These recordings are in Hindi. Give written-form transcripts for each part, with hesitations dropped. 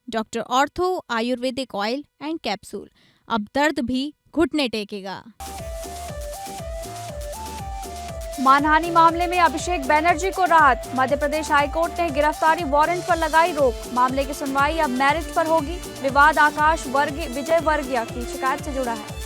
Doctor ortho Ayurvedic oil and capsule, अब दर्द भी घुटने टेकेगा। मानहानि मामले में अभिषेक बनर्जी को राहत। मध्य प्रदेश हाईकोर्ट ने गिरफ्तारी वारंट पर लगाई रोक। मामले की सुनवाई अब मैरिज पर होगी। विवाद आकाश विजय वर्गीय की शिकायत से जुड़ा है।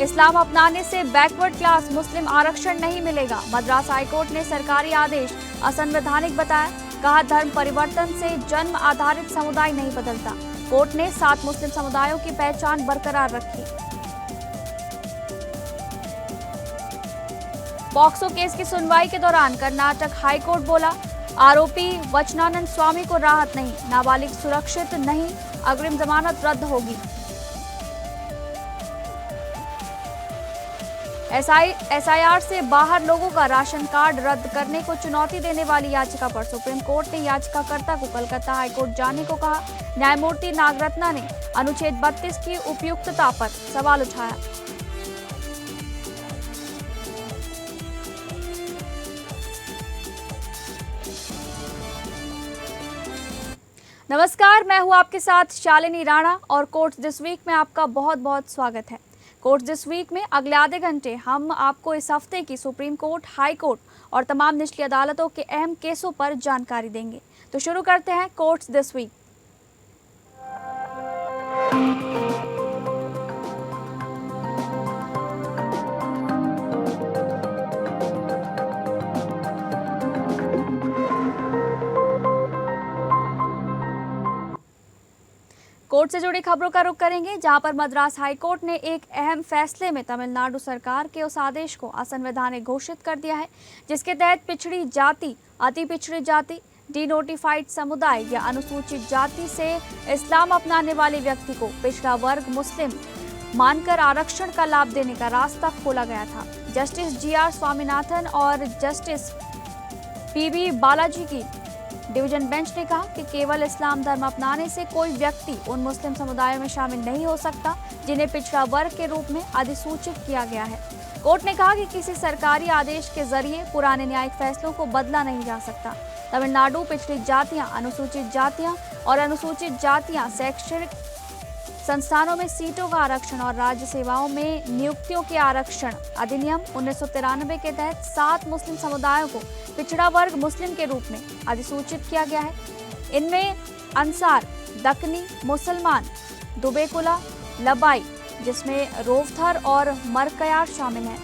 इस्लाम अपनाने से बैकवर्ड क्लास मुस्लिम आरक्षण नहीं मिलेगा। मद्रास हाईकोर्ट ने सरकारी आदेश असंवैधानिक बताया। कहा, धर्म परिवर्तन से जन्म आधारित समुदाय नहीं बदलता। कोर्ट ने 7 मुस्लिम समुदायों की पहचान बरकरार रखी। पॉक्सो केस की सुनवाई के दौरान कर्नाटक हाईकोर्ट बोला, आरोपी वचनानंद स्वामी को राहत नहीं, नाबालिग सुरक्षित नहीं, अग्रिम जमानत रद्द होगी। एसआईआर से बाहर लोगों का राशन कार्ड रद्द करने को चुनौती देने वाली याचिका पर सुप्रीम कोर्ट ने याचिकाकर्ता को कलकत्ता हाईकोर्ट जाने को कहा। न्यायमूर्ति नागरत्ना ने अनुच्छेद 32 की उपयुक्तता पर सवाल उठाया। नमस्कार, मैं हूं आपके साथ शालिनी राणा और कोर्ट्स दिस वीक में आपका बहुत बहुत स्वागत है। कोर्ट्स दिस वीक में अगले आधे घंटे हम आपको इस हफ्ते की सुप्रीम कोर्ट, हाई कोर्ट और तमाम निचली अदालतों के अहम केसों पर जानकारी देंगे। तो शुरू करते हैं कोर्ट्स दिस वीक। कोर्ट से जुड़ी खबरों का रुख करेंगे, जहां पर मद्रास हाईकोर्ट ने एक अहम फैसले में तमिलनाडु सरकार के उस आदेश को असंवैधानिक घोषित कर दिया है जिसके तहत पिछड़ी जाति, अति पिछड़ी जाति, डिनोटिफाइड समुदाय या अनुसूचित जाति से इस्लाम अपनाने वाले व्यक्ति को पिछड़ा वर्ग मुस्लिम मानकर आरक्षण का लाभ देने का रास्ता खोला गया था। जस्टिस GR स्वामीनाथन और जस्टिस PB बालाजी की डिवीजन बेंच ने कहा कि केवल इस्लाम धर्म अपनाने से कोई व्यक्ति उन मुस्लिम समुदायों में शामिल नहीं हो सकता जिन्हें पिछड़ा वर्ग के रूप में अधिसूचित किया गया है। कोर्ट ने कहा कि किसी सरकारी आदेश के जरिए पुराने न्यायिक फैसलों को बदला नहीं जा सकता। तमिलनाडु पिछड़ी जातियां, अनुसूचित जातियां और अनुसूचित जातियां शैक्षणिक संस्थानों में सीटों का आरक्षण और राज्य सेवाओं में नियुक्तियों के आरक्षण अधिनियम 1993 के तहत 7 मुस्लिम समुदायों को पिछड़ा वर्ग मुस्लिम के रूप में अधिसूचित किया गया है। इनमें अंसार, दक्कनी मुसलमान, दुबेकुला, लबाई जिसमें रोवथर और मरकयार शामिल हैं,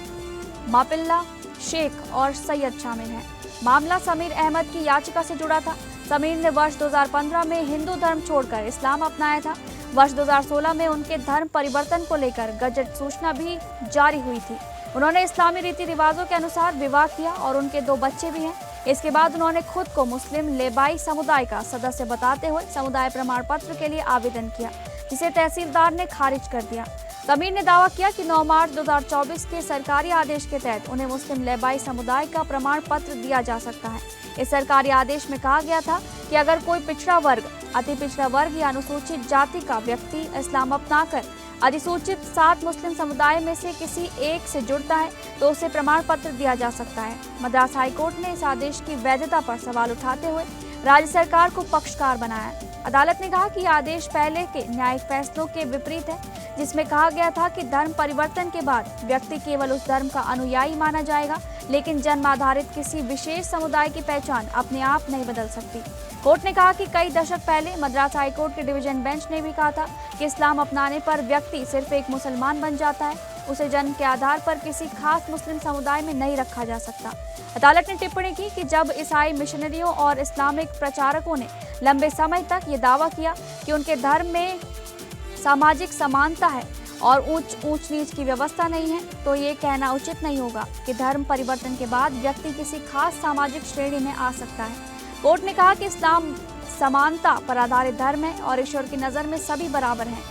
मापिल्ला, शेख और सैयद शामिल हैं। मामला समीर अहमद की याचिका से जुड़ा था। समीर ने वर्ष 2015 में हिंदू धर्म छोड़कर इस्लाम अपनाया था। वर्ष 2016 में उनके धर्म परिवर्तन को लेकर गजट सूचना भी जारी हुई थी। उन्होंने इस्लामी रीति रिवाजों के अनुसार विवाह किया और उनके 2 बच्चे भी हैं। इसके बाद उन्होंने खुद को मुस्लिम लेबाई समुदाय का सदस्य बताते हुए समुदाय प्रमाण पत्र के लिए आवेदन किया, जिसे तहसीलदार ने खारिज कर दिया। समीर ने दावा किया कि 9 मार्च 2024 के सरकारी आदेश के तहत उन्हें मुस्लिम लेबाई समुदाय का प्रमाण पत्र दिया जा सकता है। इस सरकारी आदेश में कहा गया था कि अगर कोई पिछड़ा वर्ग, अति पिछड़ा वर्ग या अनुसूचित जाति का व्यक्ति इस्लाम अपनाकर अधिसूचित 7 मुस्लिम समुदाय में से किसी एक से जुड़ता है तो उसे प्रमाण पत्र दिया जा सकता है। मद्रास हाईकोर्ट ने इस आदेश की वैधता पर सवाल उठाते हुए राज्य सरकार को पक्षकार बनाया। अदालत ने कहा कि आदेश पहले के न्यायिक फैसलों के विपरीत है, जिसमें कहा गया था कि धर्म परिवर्तन के बाद व्यक्ति केवल उस धर्म का अनुयायी माना जाएगा, लेकिन जन्म आधारित किसी विशेष समुदाय की पहचान अपने आप नहीं बदल सकती। कोर्ट ने कहा कि कई दशक पहले मद्रास हाईकोर्ट के डिवीजन बेंच ने भी कहा था कि इस्लाम अपनाने पर व्यक्ति सिर्फ एक मुसलमान बन जाता है, उसे जन्म के आधार पर किसी खास मुस्लिम समुदाय में नहीं रखा जा सकता। अदालत ने टिप्पणी की कि जब ईसाई मिशनरियों और इस्लामिक प्रचारकों ने लंबे समय तक ये दावा किया कि उनके धर्म में सामाजिक समानता है और ऊंच नीच की व्यवस्था नहीं है, तो ये कहना उचित नहीं होगा कि धर्म परिवर्तन के बाद व्यक्ति किसी खास सामाजिक श्रेणी में आ सकता है। कोर्ट ने कहा कि इस्लाम समानता पर आधारित धर्म है और ईश्वर की नज़र में सभी बराबर हैं।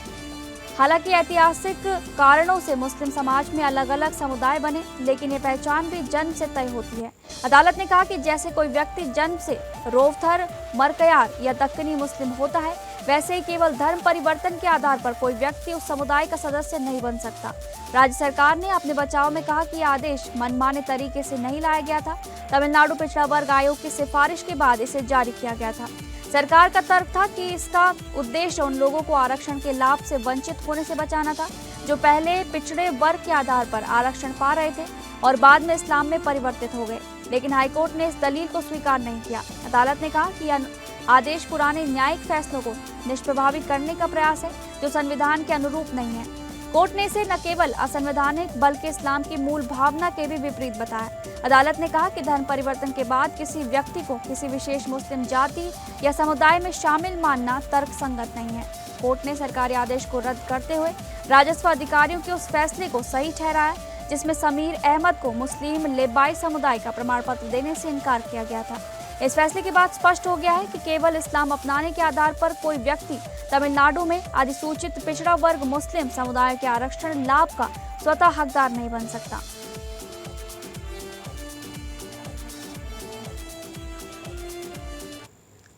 हालांकि ऐतिहासिक कारणों से मुस्लिम समाज में अलग अलग समुदाय बने, लेकिन ये पहचान भी जन्म से तय होती है। अदालत ने कहा कि जैसे कोई व्यक्ति जन्म से रोवथर, मरकयार या दक्कनी मुस्लिम होता है, वैसे ही केवल धर्म परिवर्तन के आधार पर कोई व्यक्ति उस समुदाय का सदस्य नहीं बन सकता। राज्य सरकार ने अपने बचाव में कहा कि यह आदेश मनमाने तरीके से नहीं लाया गया था। तमिलनाडु पिछड़ा वर्ग आयोग की सिफारिश के बाद इसे जारी किया गया था। सरकार का तर्क था कि इसका उद्देश्य उन लोगों को आरक्षण के लाभ से वंचित होने से बचाना था जो पहले पिछड़े वर्ग के आधार पर आरक्षण पा रहे थे और बाद में इस्लाम में परिवर्तित हो गए। लेकिन हाईकोर्ट ने इस दलील को स्वीकार नहीं किया। अदालत ने कहा कि यह आदेश पुराने न्यायिक फैसलों को निष्प्रभावी करने का प्रयास है जो संविधान के अनुरूप नहीं है। कोर्ट ने इसे न केवल असंवैधानिक बल्कि इस्लाम की मूल भावना के भी विपरीत बताया। अदालत ने कहा कि धर्म परिवर्तन के बाद किसी व्यक्ति को किसी विशेष मुस्लिम जाति या समुदाय में शामिल मानना तर्कसंगत नहीं है। कोर्ट ने सरकारी आदेश को रद्द करते हुए राजस्व अधिकारियों के उस फैसले को सही ठहराया जिसमें समीर अहमद को मुस्लिम लेबाई समुदाय का प्रमाण पत्र देने से इनकार किया गया था। इस फैसले के बाद स्पष्ट हो गया है कि केवल इस्लाम अपनाने के आधार पर कोई व्यक्ति तमिलनाडु में अधिसूचित पिछड़ा वर्ग मुस्लिम समुदाय के आरक्षण लाभ का स्वतः हकदार नहीं बन सकता।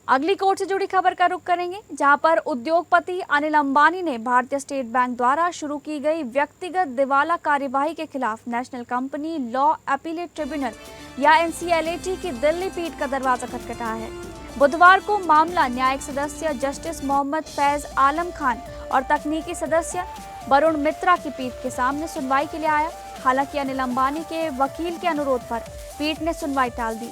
अगली कोर्ट से जुड़ी खबर का रुख करेंगे, जहां पर उद्योगपति अनिल अंबानी ने भारतीय स्टेट बैंक द्वारा शुरू की गई व्यक्तिगत दिवाला कार्यवाही के खिलाफ national company law appellate tribunal या NCLAT की दिल्ली पीठ का दरवाजा खटखटाया है। बुधवार को मामला न्यायिक सदस्य जस्टिस मोहम्मद फैज आलम खान और तकनीकी सदस्य वरुण मित्रा की पीठ के सामने सुनवाई के लिए आया। हालांकि अनिल अंबानी के वकील के अनुरोध पर पीठ ने सुनवाई टाल दी।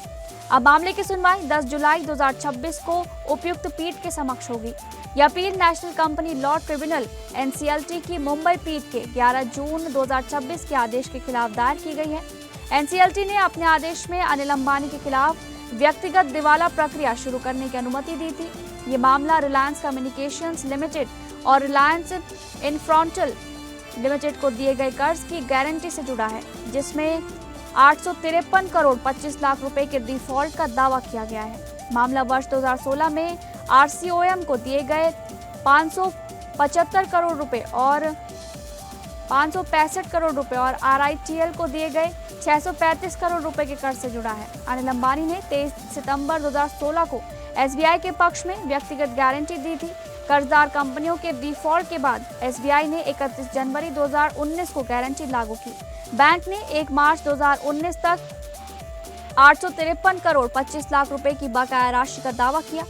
अब मामले की सुनवाई 10 जुलाई 2026 को उपयुक्त पीठ के समक्ष होगी। यह appeal national company law tribunal NCLT की मुंबई पीठ के 11 जून 2026 के आदेश के खिलाफ दायर की गई है। NCLT ने अपने आदेश में अनिल अंबानी के खिलाफ व्यक्तिगत दिवाला प्रक्रिया शुरू करने की अनुमति दी थी। ये मामला रिलायंस कम्युनिकेशंस लिमिटेड और रिलायंस इन्फ्रांटल लिमिटेड को दिए गए कर्ज की गारंटी से जुड़ा है, जिसमें 853 करोड़ 25 लाख रुपए के डिफॉल्ट का दावा किया गया है। मामला वर्ष 2016 में RCOM को दिए गए 575 करोड़ रुपए और 565 करोड़ रुपए और RITL को दिए गए 635 करोड़ रुपए के कर्ज से जुड़ा है। अनिल अंबानी ने 23 सितंबर 2016 को SBI के पक्ष में व्यक्तिगत गारंटी दी थी। कर्जदार कंपनियों के डिफॉल्ट के बाद SBI ने 31 जनवरी 2019 को गारंटी लागू की। बैंक ने 1 मार्च 2019 तक 853 करोड़ 25 लाख रुपए की बकाया राशि का दावा किया।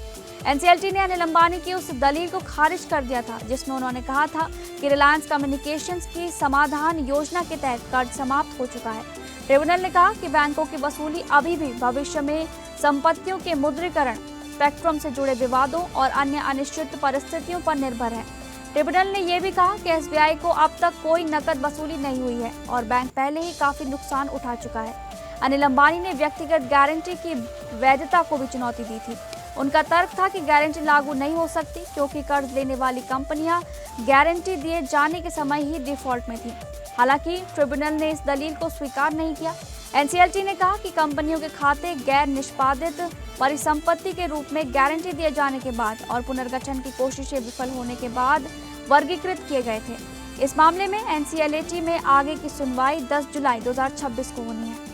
NCLT ने अनिल अंबानी की उस दलील को खारिज कर दिया था जिसमें उन्होंने कहा था कि रिलायंस कम्युनिकेशंस की समाधान योजना के तहत कर्ज समाप्त हो चुका है। ट्रिब्यूनल ने कहा कि बैंकों की वसूली अभी भी भविष्य में संपत्तियों के मुद्रीकरण, स्पेक्ट्रम से जुड़े विवादों और अन्य अनिश्चित परिस्थितियों पर निर्भर है। ट्रिब्यूनल ने यह भी कहा कि SBI को अब तक कोई नकद वसूली नहीं हुई है और बैंक पहले ही काफी नुकसान उठा चुका है। अनिल अंबानी ने व्यक्तिगत गारंटी की वैधता को भी चुनौती दी थी। उनका तर्क था कि गारंटी लागू नहीं हो सकती क्योंकि कर्ज लेने वाली कंपनियां गारंटी दिए जाने के समय ही डिफॉल्ट में थी। हालांकि ट्रिब्यूनल ने इस दलील को स्वीकार नहीं किया। NCLT ने कहा कि कंपनियों के खाते गैर निष्पादित परिसंपत्ति के रूप में गारंटी दिए जाने के बाद और पुनर्गठन की कोशिशें विफल होने के बाद वर्गीकृत किए गए थे। इस मामले में NCLAT में आगे की सुनवाई 10 जुलाई 2026 को होनी है।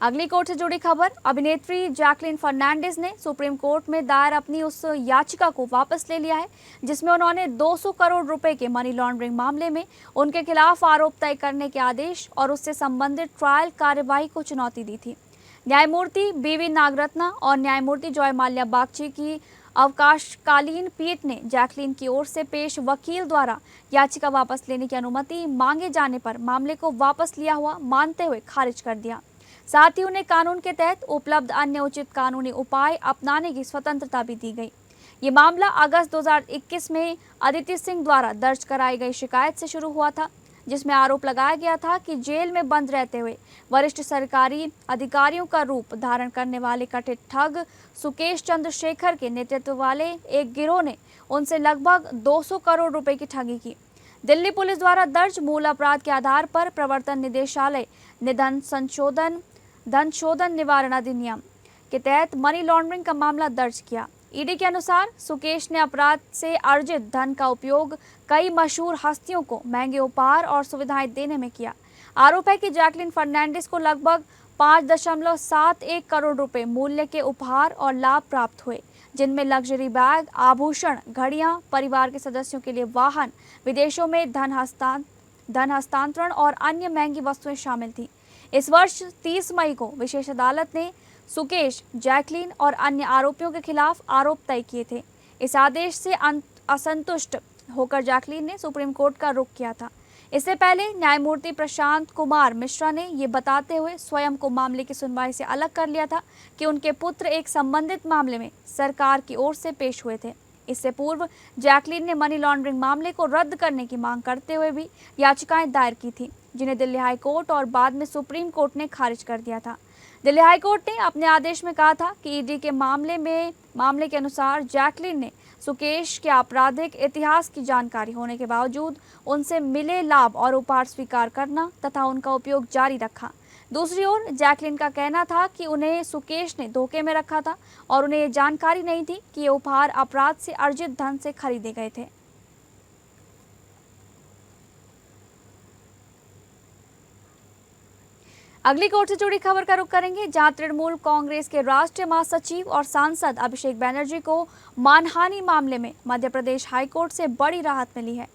अगली कोर्ट से जुड़ी खबर, अभिनेत्री जैकलीन फर्नांडिस ने सुप्रीम कोर्ट में दायर अपनी उस याचिका को वापस ले लिया है जिसमें उन्होंने 200 करोड़ रुपए के मनी लॉन्ड्रिंग मामले में उनके खिलाफ आरोप तय करने के आदेश और उससे संबंधित ट्रायल कार्यवाही को चुनौती दी थी। न्यायमूर्ति BV नागरत्ना और न्यायमूर्ति जॉय माल्या बागची की अवकाशकालीन पीठ ने जैकलीन की ओर से पेश वकील द्वारा याचिका वापस लेने की अनुमति मांगे जाने पर मामले को वापस लिया हुआ मानते हुए खारिज कर दिया। साथ ही उन्हें कानून के तहत उपलब्ध अन्य उचित कानूनी उपाय अपनाने की स्वतंत्रता भी दी गई। ये मामला अगस्त 2021 में अदिति सिंह द्वारा दर्ज कराई गई शिकायत से शुरू हुआ था, जिसमें आरोप लगाया गया था कि जेल में बंद रहते हुए वरिष्ठ सरकारी अधिकारियों का रूप धारण करने वाले कथित ठग सुकेश चंद्रशेखर के नेतृत्व वाले एक गिरोह ने उनसे लगभग 200 करोड़ रुपए की ठगी की। दिल्ली पुलिस द्वारा दर्ज मूल अपराध के आधार पर प्रवर्तन निदेशालय ने धन शोधन निवारण अधिनियम के तहत मनी लॉन्ड्रिंग का मामला दर्ज किया। ईडी के अनुसार सुकेश ने अपराध से अर्जित धन का उपयोग कई मशहूर हस्तियों को महंगे उपहार और सुविधाएं देने में किया। आरोप है कि जैकलीन फर्नांडिस को लगभग 5.71 करोड़ रुपए मूल्य के उपहार और लाभ प्राप्त हुए, जिनमें लग्जरी बैग, आभूषण, घड़ियां, परिवार के सदस्यों के लिए वाहन, विदेशों में धन हस्तांतरण और अन्य महंगी वस्तुएं शामिल थी। इस वर्ष 30 मई को विशेष अदालत ने सुकेश, जैकलीन और अन्य आरोपियों के खिलाफ आरोप तय किए थे। इस आदेश से असंतुष्ट होकर जैकलीन ने सुप्रीम कोर्ट का रुख किया था। इससे पहले न्यायमूर्ति प्रशांत कुमार मिश्रा ने ये बताते हुए स्वयं को मामले की सुनवाई से अलग कर लिया था कि उनके पुत्र एक संबंधित मामले में सरकार की ओर से पेश हुए थे। इससे पूर्व जैकलीन ने मनी लॉन्ड्रिंग मामले को रद्द करने की मांग करते हुए भी याचिकाएं दायर की थी, जिन्हें दिल्ली हाई कोर्ट और बाद में सुप्रीम कोर्ट ने खारिज कर दिया था। दिल्ली हाई कोर्ट ने अपने आदेश में कहा था कि ईडी के मामले के अनुसार जैकलीन ने सुकेश के आपराधिक इतिहास की जानकारी होने के बावजूद उनसे मिले लाभ और उपहार स्वीकार करना तथा उनका उपयोग जारी रखा। दूसरी ओर जैकलीन का कहना था कि उन्हें सुकेश ने धोखे में रखा था और उन्हें ये जानकारी नहीं थी कि ये उपहार अपराध से अर्जित धन से खरीदे गए थे। अगली कोर्ट से जुड़ी खबर का रुख करेंगे, जहां तृणमूल कांग्रेस के राष्ट्रीय महासचिव और सांसद अभिषेक बनर्जी को मानहानि मामले में मध्य प्रदेश हाईकोर्ट से बड़ी राहत मिली है।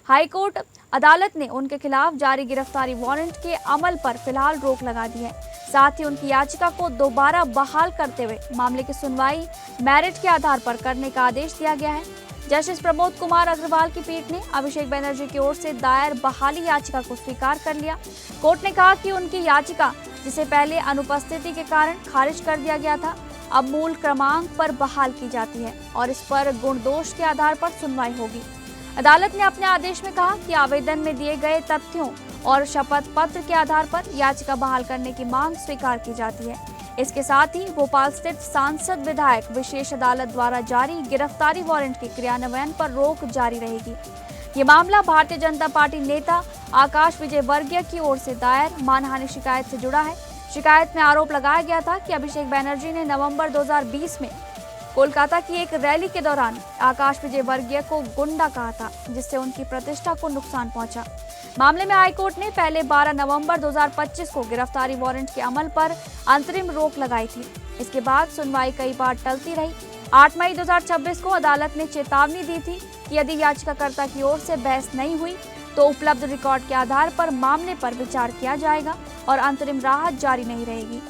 हाईकोर्ट अदालत ने उनके खिलाफ जारी गिरफ्तारी वारंट के अमल पर फिलहाल रोक लगा दी है। साथ ही उनकी याचिका को दोबारा बहाल करते हुए मामले की सुनवाई मेरिट के आधार पर करने का आदेश दिया गया है। जस्टिस प्रमोद कुमार अग्रवाल की पीठ ने अभिषेक बनर्जी की ओर से दायर बहाली याचिका को स्वीकार कर लिया। कोर्ट ने कहा कि उनकी याचिका, जिसे पहले अनुपस्थिति के कारण खारिज कर दिया गया था, अब मूल क्रमांक पर बहाल की जाती है और इस पर गुण दोष के आधार पर सुनवाई होगी। अदालत ने अपने आदेश में कहा कि आवेदन में दिए गए तथ्यों और शपथ पत्र के आधार पर याचिका बहाल करने की मांग स्वीकार की जाती है। इसके साथ ही भोपाल स्थित सांसद विधायक विशेष अदालत द्वारा जारी गिरफ्तारी वारंट के क्रियान्वयन पर रोक जारी रहेगी। ये मामला भारतीय जनता पार्टी नेता आकाश विजयवर्गीय की ओर से दायर मानहानि शिकायत से जुड़ा है। शिकायत में आरोप लगाया गया था कि अभिषेक बनर्जी ने नवंबर 2020 में कोलकाता की एक रैली के दौरान आकाश विजयवर्गीय को गुंडा कहा था, जिससे उनकी प्रतिष्ठा को नुकसान पहुंचा। मामले में हाईकोर्ट ने पहले 12 नवंबर 2025 को गिरफ्तारी वारंट के अमल पर अंतरिम रोक लगाई थी। इसके बाद सुनवाई कई बार टलती रही। 8 मई 2026 को अदालत ने चेतावनी दी थी कि यदि याचिकाकर्ता की ओर से बहस नहीं हुई तो उपलब्ध रिकॉर्ड के आधार पर मामले पर विचार किया जाएगा और अंतरिम राहत जारी नहीं रहेगी।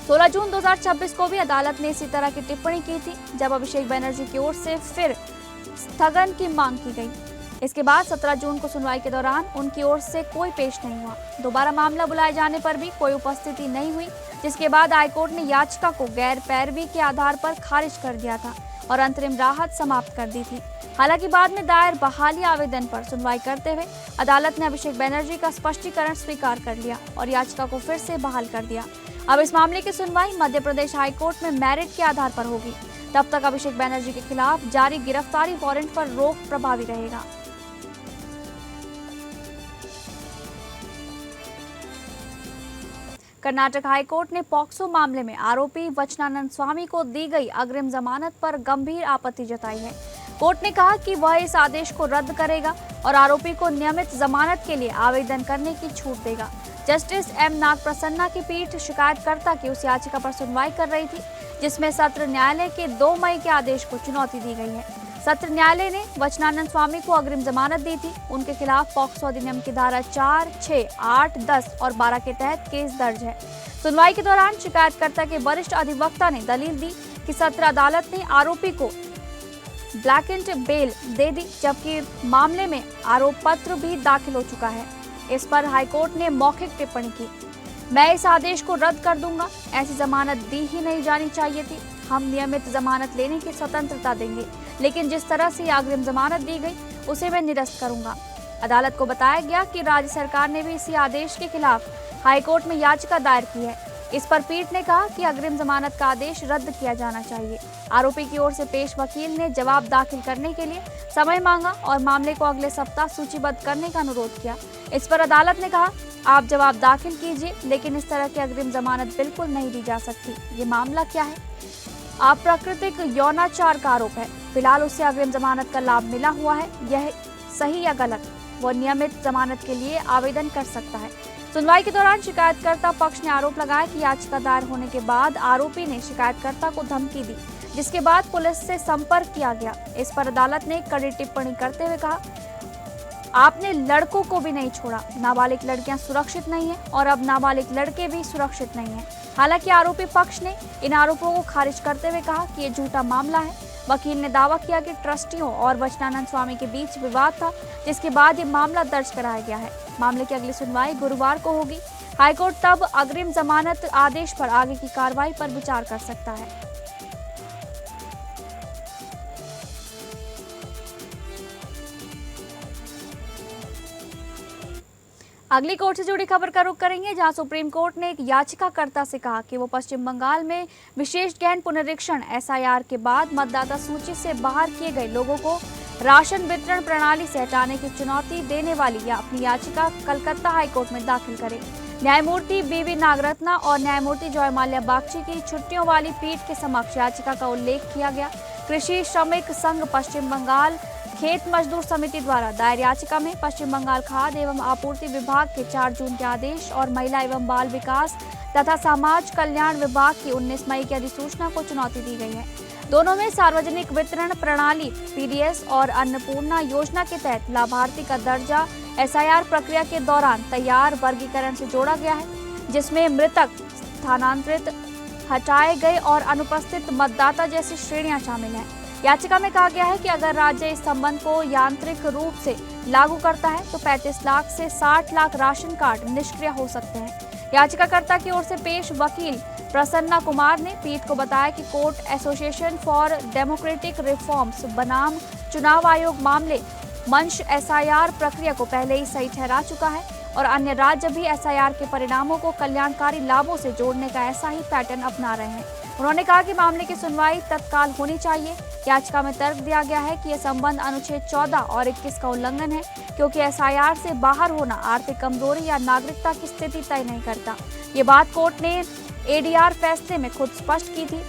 16 जून 2026 को भी अदालत ने इसी तरह की टिप्पणी की थी, जब अभिषेक बनर्जी की ओर से फिर स्थगन की मांग की गई। इसके बाद 17 जून को सुनवाई के दौरान उनकी ओर से कोई पेश नहीं हुआ। दोबारा मामला बुलाए जाने पर भी कोई उपस्थिति नहीं हुई, जिसके बाद हाईकोर्ट ने याचिका को गैर पैरवी के आधार पर खारिज कर दिया था और अंतरिम राहत समाप्त कर दी थी। हालांकि बाद में दायर बहाली आवेदन पर सुनवाई करते हुए अदालत ने अभिषेक बनर्जी का स्पष्टीकरण स्वीकार कर लिया और याचिका को फिर से बहाल कर दिया। अब इस मामले की सुनवाई मध्य प्रदेश हाईकोर्ट में मेरिट के आधार पर होगी। तब तक अभिषेक बनर्जी के खिलाफ जारी गिरफ्तारी वारंट पर रोक प्रभावी रहेगा। कर्नाटक हाईकोर्ट ने पॉक्सो मामले में आरोपी वचनानंद स्वामी को दी गई अग्रिम जमानत पर गंभीर आपत्ति जताई है। कोर्ट ने कहा कि वह इस आदेश को रद्द करेगा और आरोपी को नियमित जमानत के लिए आवेदन करने की छूट देगा। जस्टिस एम नागप्रसन्ना की पीठ शिकायतकर्ता की उस याचिका पर सुनवाई कर रही थी, जिसमें सत्र न्यायालय के 2 मई के आदेश को चुनौती दी गई है। सत्र न्यायालय ने वचनानंद स्वामी को अग्रिम जमानत दी थी। उनके खिलाफ पॉक्सो अधिनियम की धारा 4, 6, 8, 10 और 12 के तहत केस दर्ज है। सुनवाई के दौरान शिकायतकर्ता के वरिष्ठ अधिवक्ता ने दलील दी कि सत्र अदालत ने आरोपी को ब्लैकेंट बेल दे दी, जबकि मामले में आरोप पत्र भी दाखिल हो चुका है। इस पर हाईकोर्ट ने मौखिक टिप्पणी की, मैं इस आदेश को रद्द कर दूंगा। ऐसी जमानत दी ही नहीं जानी चाहिए थी। हम नियमित जमानत लेने की स्वतंत्रता देंगे, लेकिन जिस तरह से अग्रिम जमानत दी गई उसे मैं निरस्त करूंगा। अदालत को बताया गया कि राज्य सरकार ने भी इसी आदेश के खिलाफ हाईकोर्ट में याचिका दायर की है। इस पर पीठ ने कहा कि अग्रिम जमानत का आदेश रद्द किया जाना चाहिए। आरोपी की ओर से पेश वकील ने जवाब दाखिल करने के लिए समय मांगा और मामले को अगले सप्ताह सूचीबद्ध करने का अनुरोध किया। इस पर अदालत ने कहा, आप जवाब दाखिल कीजिए, लेकिन इस तरह की अग्रिम जमानत बिल्कुल नहीं दी जा सकती। ये मामला क्या है? अप्राकृतिक यौनाचार का आरोप है। फिलहाल उसे अग्रिम जमानत का लाभ मिला हुआ है। यह सही या गलत, वो नियमित जमानत के लिए आवेदन कर सकता है। सुनवाई के दौरान शिकायतकर्ता पक्ष ने आरोप लगाया कि याचिका दायर होने के बाद आरोपी ने शिकायतकर्ता को धमकी दी, जिसके बाद पुलिस से संपर्क किया गया। इस पर अदालत ने कड़ी टिप्पणी करते हुए कहा, आपने लड़कों को भी नहीं छोड़ा। नाबालिग लड़कियां सुरक्षित नहीं हैं और अब नाबालिग लड़के भी सुरक्षित नहीं हैं। हालांकि आरोपी पक्ष ने इन आरोपों को खारिज करते हुए कहा कि ये झूठा मामला है। वकील ने दावा किया कि ट्रस्टियों और वचनानंद स्वामी के बीच विवाद था, जिसके बाद ये मामला दर्ज कराया गया है। मामले की अगली सुनवाई गुरुवार को होगी। हाईकोर्ट तब अग्रिम जमानत आदेश पर आगे की कार्रवाई पर विचार कर सकता है। अगली कोर्ट से जुड़ी खबर का रुख करेंगे, जहां सुप्रीम कोर्ट ने एक याचिकाकर्ता से कहा कि वो पश्चिम बंगाल में विशेष गहन पुनरीक्षण एसआईआर के बाद मतदाता सूची से बाहर किए गए लोगों को राशन वितरण प्रणाली से हटाने की चुनौती देने वाली या अपनी याचिका कलकत्ता हाईकोर्ट में दाखिल करें। न्यायमूर्ति बीवी नागरत्ना और न्यायमूर्ति जॉय माल्या बागची की छुट्टियों वाली पीठ के समक्ष याचिका का उल्लेख किया गया। कृषि श्रमिक संघ पश्चिम बंगाल खेत मजदूर समिति द्वारा दायर याचिका में पश्चिम बंगाल खाद्य एवं आपूर्ति विभाग के 4 जून के आदेश और महिला एवं बाल विकास तथा समाज कल्याण विभाग की 19 मई की अधिसूचना को चुनौती दी गई है। दोनों में सार्वजनिक वितरण प्रणाली पीडीएस और अन्नपूर्णा योजना के तहत लाभार्थी का दर्जा एसआईआर प्रक्रिया के दौरान तैयार वर्गीकरण से जोड़ा गया है, जिसमें मृतक, स्थानांतरित, हटाए गए और अनुपस्थित मतदाता जैसी श्रेणियां शामिल हैं। याचिका में कहा गया है कि अगर राज्य इस संबंध को यांत्रिक रूप से लागू करता है तो 35 लाख से 60 लाख राशन कार्ड निष्क्रिय हो सकते हैं। याचिकाकर्ता की ओर से पेश वकील प्रसन्ना कुमार ने पीठ को बताया कि court association for democratic reforms बनाम चुनाव आयोग मामले मंच एसआईआर प्रक्रिया को पहले ही सही ठहरा चुका है और अन्य राज्य भी एसआईआर के परिणामों को कल्याणकारी लाभों से जोड़ने का ऐसा ही पैटर्न अपना रहे हैं। उन्होंने कहा कि मामले की सुनवाई तत्काल होनी चाहिए। याचिका में तर्क दिया गया है कि यह संबंध अनुच्छेद 14 और 21 का उल्लंघन है, क्योंकि एसआईआर से बाहर होना आर्थिक कमजोरी या नागरिकता की स्थिति तय नहीं करता। ये बात कोर्ट ने एडीआर फैसले में खुद स्पष्ट की थी।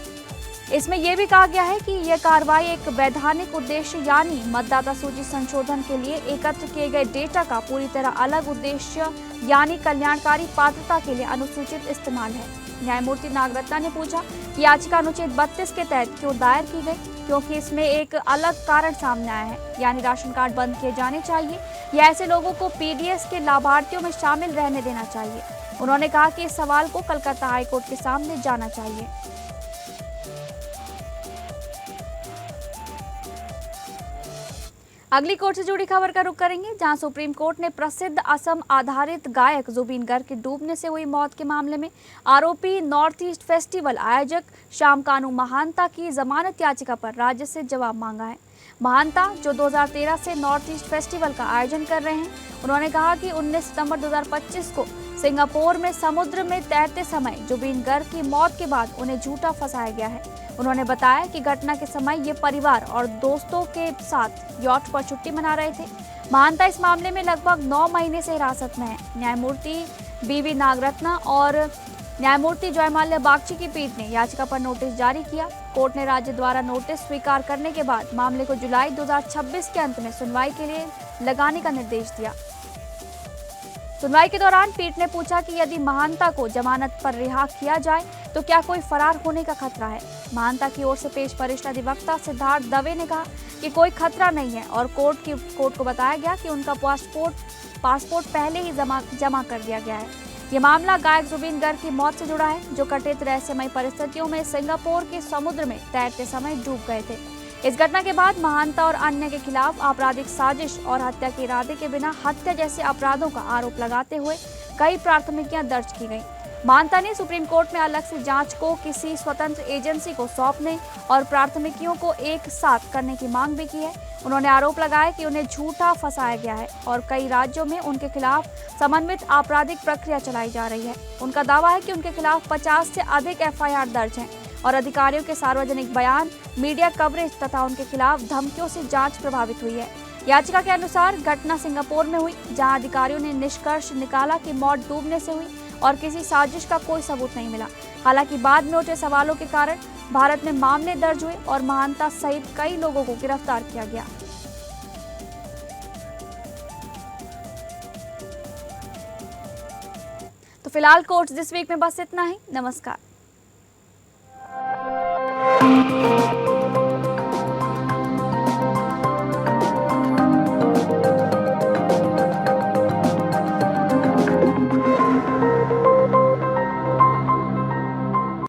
इसमें यह भी कहा गया है कि यह कार्रवाई एक वैधानिक उद्देश्य यानी मतदाता सूची संशोधन के लिए एकत्र किए गए डेटा का पूरी तरह अलग उद्देश्य यानी कल्याणकारी पात्रता के लिए अनुसूचित इस्तेमाल है। न्यायमूर्ति नागरत्ना ने पूछा कि याचिका अनुच्छेद 32 के तहत क्यों दायर की गई, क्योंकि इसमें एक अलग कारण सामने आया है, यानी राशन कार्ड बंद किए जाने चाहिए या ऐसे लोगों को पीडीएस के लाभार्थियों में शामिल रहने देना चाहिए। उन्होंने कहा कि इस सवाल को कलकत्ता हाईकोर्ट के सामने जाना चाहिए। अगली कोर्ट से जुड़ी खबर का रुख करेंगे, जहां सुप्रीम कोर्ट ने प्रसिद्ध असम आधारित गायक जुबिन गर्ग की डूबने से हुई मौत के मामले में आरोपी नॉर्थ ईस्ट फेस्टिवल आयोजक श्याम कानू महांता की जमानत याचिका पर राज्य से जवाब मांगा है। महांता, जो 2013 से नॉर्थ ईस्ट फेस्टिवल का आयोजन कर रहे हैं, उन्होंने कहा कि 19 सितंबर 2025 को सिंगापुर में समुद्र में तैरते समय जुबिन गर्ग की मौत के बाद उन्हें झूठा फंसाया गया है। उन्होंने बताया कि घटना के समय ये परिवार और दोस्तों के साथ यॉट पर छुट्टी मना रहे थे। महांता इस मामले में लगभग 9 महीने से हिरासत में है। न्यायमूर्ति बीवी नागरत्ना और न्यायमूर्ति जॉय माल्या बागची की पीठ ने याचिका पर नोटिस जारी किया। कोर्ट ने राज्य द्वारा नोटिस स्वीकार करने के बाद मामले को जुलाई 2026 के अंत में सुनवाई के लिए लगाने का निर्देश दिया। सुनवाई के दौरान पीठ ने पूछा कि यदि महांता को जमानत पर रिहा किया जाए तो क्या कोई फरार होने का खतरा है। महांता की ओर से पेश वरिष्ठ अधिवक्ता सिद्धार्थ दवे ने कहा कि कोई खतरा नहीं है और कोर्ट को बताया गया कि उनका पासपोर्ट पहले ही जमा कर दिया गया है। ये मामला गायक जुबिन गर्ग की मौत से जुड़ा है, जो कथित रहस्यमय परिस्थितियों में सिंगापुर के समुद्र में तैरते समय डूब गए थे। इस घटना के बाद महांता और अन्य के खिलाफ आपराधिक साजिश और हत्या के इरादे के बिना हत्या जैसे अपराधों का आरोप लगाते हुए कई प्राथमिकियां दर्ज की गई। मानता ने सुप्रीम कोर्ट में अलग से जांच को किसी स्वतंत्र एजेंसी को सौंपने और प्राथमिकियों को एक साथ करने की मांग भी की है। उन्होंने आरोप लगाया कि उन्हें झूठा फंसाया गया है और कई राज्यों में उनके खिलाफ समन्वित आपराधिक प्रक्रिया चलाई जा रही है। उनका दावा है कि उनके खिलाफ 50 से अधिक एफआईआर दर्ज हैं और अधिकारियों के सार्वजनिक बयान, मीडिया कवरेज तथा उनके खिलाफ धमकियों से जांच प्रभावित हुई है। याचिका के अनुसार घटना सिंगापुर में हुई, जहां अधिकारियों ने निष्कर्ष निकाला कि मौत डूबने से हुई और किसी साजिश का कोई सबूत नहीं मिला। हालांकि बाद में उठे सवालों के कारण भारत में मामले दर्ज हुए और महानता सहित कई लोगों को गिरफ्तार किया गया। तो फिलहाल कोर्ट्स दिस वीक में बस इतना ही। नमस्कार।